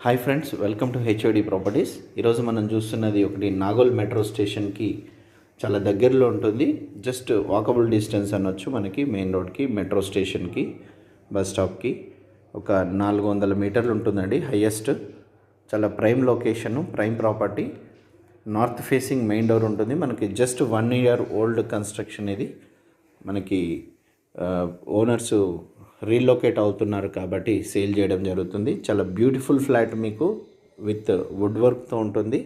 Hi friends, welcome to HOD properties. ఈరోజు మనం చూస్తున్నది ఒకటి నాగోల్ మెట్రో స్టేషన్కి చాలా దగ్గరలో ఉంటుంది. జస్ట్ వాకబుల్ డిస్టెన్స్ అనొచ్చు. మనకి మెయిన్ రోడ్కి, మెట్రో స్టేషన్కి, బస్ స్టాప్కి ఒక 400 మీటర్లు ఉంటుందండి హయ్యెస్ట్. చాలా prime location, prime property. North facing main door ఉంటుంది. మనకి జస్ట్ 1 year ఓల్డ్ కన్స్ట్రక్షన్ ఇది. మనకి ఓనర్సు రీలొకేట్ అవుతున్నారు కాబట్టి సేల్ చేయడం జరుగుతుంది. చాలా బ్యూటిఫుల్ ఫ్లాట్ మీకు విత్ వుడ్ వర్క్తో ఉంటుంది.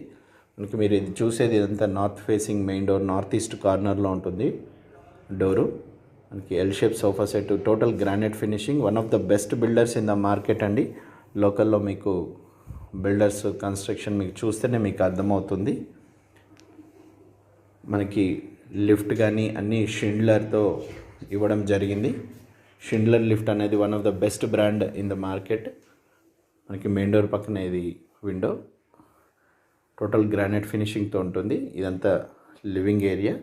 మనకి మీరు ఇది చూసేది ఇదంతా north facing main door, north east కార్నర్లో ఉంటుంది డోరు. మనకి L shape sofa set, total granite finishing. One of the best builders in the market అండి. లోకల్లో మీకు బిల్డర్స్ కన్స్ట్రక్షన్ మీకు చూస్తేనే మీకు అర్థమవుతుంది. మనకి లిఫ్ట్ కానీ అన్నీ షిండ్లర్తో ఇవ్వడం జరిగింది. షిండ్లర్ లిఫ్ట్ అనేది one of the best brand in the market. మనకి మెయిన్ డోర్ పక్కన ఇది విండో, టోటల్ గ్రానైట్ ఫినిషింగ్తో ఉంటుంది. ఇదంతా లివింగ్ ఏరియా.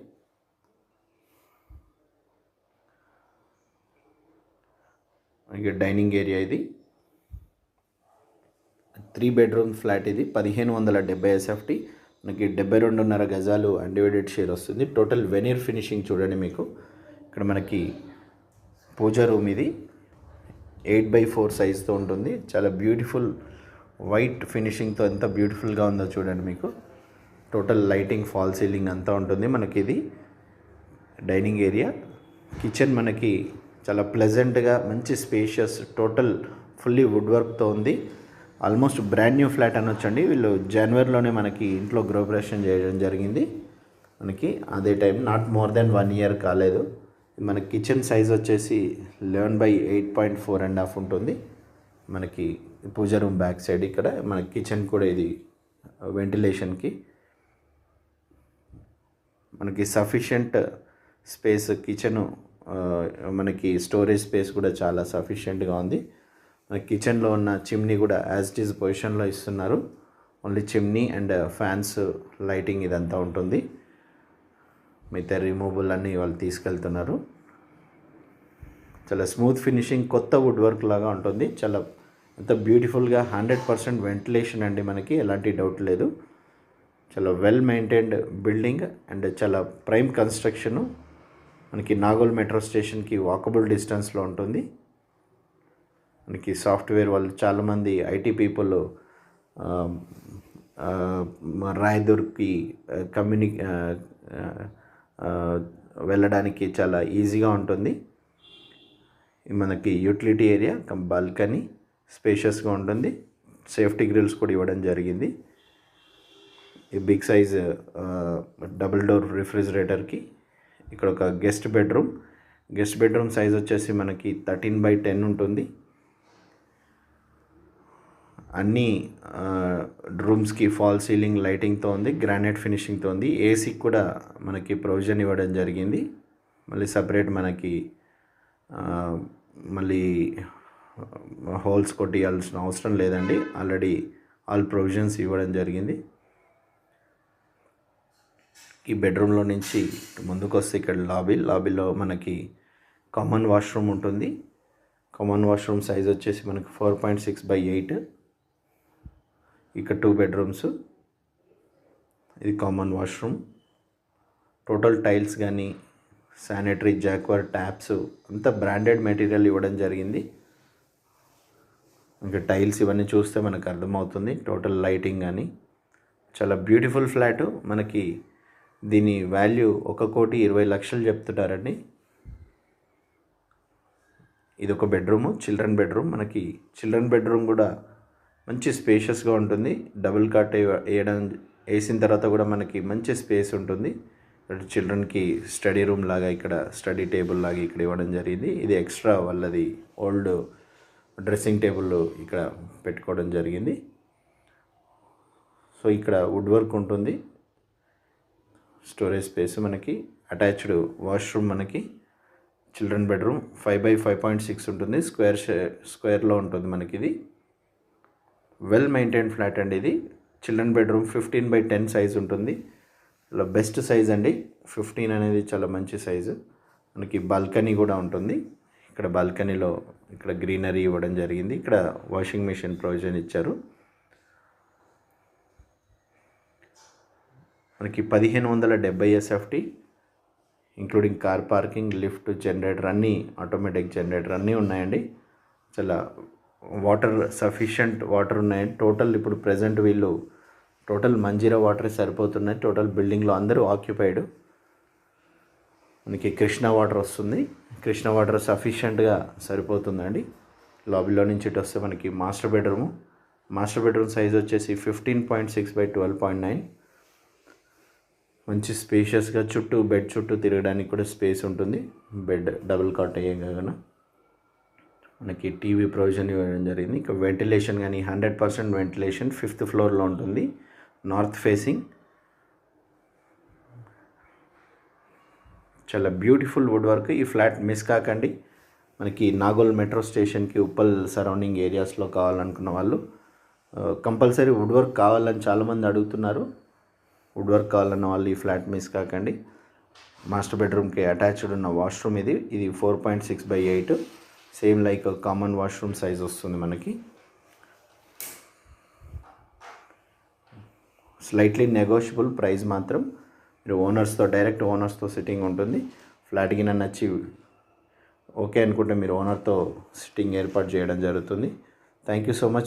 మనకి డైనింగ్ ఏరియా. ఇది 3 bedroom ఫ్లాట్. ఇది 1570 SFT. మనకి 72.5 గజాలు అన్డివైడెడ్ షేర్ వస్తుంది. టోటల్ వెనీర్ ఫినిషింగ్ చూడండి. మీకు ఇక్కడ మనకి పూజా రూమ్. ఇది 8x4 సైజ్తో ఉంటుంది. చాలా బ్యూటిఫుల్ వైట్ ఫినిషింగ్తో ఎంత బ్యూటిఫుల్గా ఉందో చూడండి. మీకు టోటల్ లైటింగ్, ఫాల్ సీలింగ్ అంతా ఉంటుంది. మనకి ఇది డైనింగ్ ఏరియా. కిచెన్ మనకి చాలా ప్లెజెంట్గా, మంచి స్పేషియస్, టోటల్ ఫుల్లీ వుడ్ వర్క్తో ఉంది. ఆల్మోస్ట్ బ్రాండ్ న్యూ ఫ్లాట్ అనొచ్చండి. వీళ్ళు జనవరిలోనే మనకి ఇంట్లో గృహప్రవేశం చేయడం జరిగింది. మనకి అదే time, not more than 1 year కాలేదు. మన కిచెన్ సైజ్ వచ్చేసి 11x8.4.5 ఉంటుంది. మనకి పూజా రూమ్ బ్యాక్ సైడ్ ఇక్కడ మన కిచెన్ కూడా ఇది వెంటిలేషన్కి. మనకి సఫిషియంట్ స్పేస్ కిచెను. మనకి స్టోరేజ్ స్పేస్ కూడా చాలా సఫిషియెంట్గా ఉంది. మన కిచెన్లో ఉన్న చిమ్నీ కూడా యాజ్ ఇట్ ఈజ్ పొజిషన్లో ఇస్తున్నారు. Only chimney and fans, lighting ఇదంతా ఉంటుంది. మిగతా రిమూవబుల్ అన్నీ వాళ్ళు తీసుకెళ్తున్నారు. చాలా స్మూత్ ఫినిషింగ్, కొత్త వుడ్ వర్క్ లాగా ఉంటుంది. చాలా అంత బ్యూటిఫుల్గా 100% వెంటిలేషన్ అండి. మనకి ఎలాంటి డౌట్ లేదు. చాలా వెల్ మెయింటైన్డ్ బిల్డింగ్ అండ్ చాలా ప్రైమ్ కన్స్ట్రక్షను. మనకి నాగోల్ మెట్రో స్టేషన్కి వాకబుల్ డిస్టెన్స్లో ఉంటుంది. మనకి సాఫ్ట్వేర్ వాళ్ళు చాలామంది ఐటీ పీపుల్ రాయదుర్గ్కి వెళ్ళడానికి చాలా ఈజీగా ఉంటుంది. మనకి యూటిలిటీ ఏరియా, బాల్కనీ స్పేషియస్గా ఉంటుంది. సేఫ్టీ గ్రిల్స్ కూడా ఇవ్వడం జరిగింది. ఈ బిగ్ సైజ్ డబుల్ డోర్ రిఫ్రిజిరేటర్కి ఇక్కడ ఒక గెస్ట్ బెడ్రూమ్ సైజ్ వచ్చేసి మనకి 13x10 ఉంటుంది. అన్ని రూమ్స్కి ఫాల్ సీలింగ్ లైటింగ్తో ఉంది, గ్రానైట్ ఫినిషింగ్తో ఉంది. ఏసీకి కూడా మనకి ప్రొవిజన్ ఇవ్వడం జరిగింది. మళ్ళీ సపరేట్ మనకి మళ్ళీ హోల్స్ కొట్టియాల్సిన అవసరం లేదండి. ఆల్రెడీ ఆల్ ప్రొవిజన్స్ ఇవ్వడం జరిగింది. ఈ బెడ్రూమ్లో నుంచి ముందుకు వస్తే ఇక్కడ లాబీలో మనకి కామన్ వాష్రూమ్ ఉంటుంది. కామన్ వాష్రూమ్ సైజ్ వచ్చేసి మనకి 4.6x8. ఇక్కడ 2 bedrooms. ఇది కామన్ వాష్రూమ్. టోటల్ టైల్స్ కానీ, శానిటరీ, జాక్వర్, ట్యాప్స్ అంతా బ్రాండెడ్ మెటీరియల్ ఇవ్వడం జరిగింది. ఇంకా టైల్స్ ఇవన్నీ చూస్తే మనకు అర్థమవుతుంది. టోటల్ లైటింగ్ కానీ చాలా బ్యూటిఫుల్ ఫ్లాటు. మనకి దీని వాల్యూ 1,20,00,000 చెప్తున్నారండి. ఇది ఒక బెడ్రూము, చిల్డ్రన్ బెడ్రూమ్. మనకి చిల్డ్రన్ బెడ్రూమ్ కూడా మంచి స్పేషియస్గా ఉంటుంది. డబుల్ కాట్ వేసిన తర్వాత కూడా మనకి మంచి స్పేస్ ఉంటుంది. చిల్డ్రన్కి స్టడీ రూమ్ లాగా, ఇక్కడ స్టడీ టేబుల్ లాగా ఇక్కడ ఇవ్వడం జరిగింది. ఇది ఎక్స్ట్రా వాళ్ళది ఓల్డ్ డ్రెస్సింగ్ టేబుల్ ఇక్కడ పెట్టుకోవడం జరిగింది. సో ఇక్కడ వుడ్ వర్క్ ఉంటుంది. స్టోరేజ్ స్పేస్, మనకి అటాచ్డ్ వాష్రూమ్. మనకి చిల్డ్రన్ బెడ్రూమ్ 5x5.6 ఉంటుంది. స్క్వేర్లో ఉంటుంది మనకి. ఇది వెల్ మెయింటైన్డ్ ఫ్లాట్ అండి. ఇది చిల్డ్రన్ బెడ్రూమ్ 15x10 సైజ్ ఉంటుంది. ఇలా బెస్ట్ సైజ్ అండి. 15 అనేది చాలా మంచి సైజు. మనకి బాల్కనీ కూడా ఉంటుంది. ఇక్కడ బాల్కనీలో ఇక్కడ గ్రీనరీ ఇవ్వడం జరిగింది. ఇక్కడ వాషింగ్ మెషిన్ ప్రొవిజన్ ఇచ్చారు. మనకి 1570 SFT, including car parking, lift, generator అన్నీ, ఆటోమేటిక్ జనరేటర్ అన్నీ ఉన్నాయండి. చాలా వాటర్ సఫిషియంట్ వాటర్ ఉన్నాయి. టోటల్ ఇప్పుడు ప్రజెంట్ వీళ్ళు టోటల్ మంజీరా వాటరే సరిపోతున్నాయి. టోటల్ బిల్డింగ్లో అందరూ ఆక్యుపైడ్. మనకి కృష్ణా వాటర్ వస్తుంది. కృష్ణా వాటర్ సఫిషియెంట్గా సరిపోతుందండి. లాబీలో నుంచి ఇటు వస్తే మనకి మాస్టర్ బెడ్రూమ్ సైజ్ వచ్చేసి 15.6/12.9. మంచి స్పేషియస్గా బెడ్ చుట్టూ తిరగడానికి కూడా స్పేస్ ఉంటుంది. బెడ్ డబుల్ కాట్ అయ్యే కాకుండా మనకి టీవీ ప్రొవిజన్ ఇవ్వడం జరిగింది. ఇక వెంటిలేషన్ కానీ 100% వెంటిలేషన్ 5th ఫ్లోర్లో ఉంటుంది, నార్త్ ఫేసింగ్. చాలా బ్యూటిఫుల్ వుడ్ వర్క్. ఈ ఫ్లాట్ మిస్ కాకండి. మనకి నాగోల్ మెట్రో స్టేషన్కి ఉప్పల్ సరౌండింగ్ ఏరియాస్లో కావాలనుకున్న వాళ్ళు కంపల్సరీ వుడ్ వర్క్ కావాలని చాలామంది అడుగుతున్నారు. వుడ్ వర్క్ కావాలన్న వాళ్ళు ఈ ఫ్లాట్ మిస్ కాకండి. మాస్టర్ బెడ్రూమ్కి అటాచ్డ్ ఉన్న వాష్రూమ్ ఇది 4.6/8, same like common washroom size వస్తుంది మనకి. స్లైట్లీ నెగోషియబుల్ ప్రైస్ మాత్రం. మీరు డైరెక్ట్ ఓనర్స్తో సిట్టింగ్ ఉంటుంది. ఫ్లాట్కి నచ్చి ఓకే అనుకుంటే మీరు ఓనర్తో సిట్టింగ్ ఏర్పాటు చేయడం జరుగుతుంది. Thank you so much.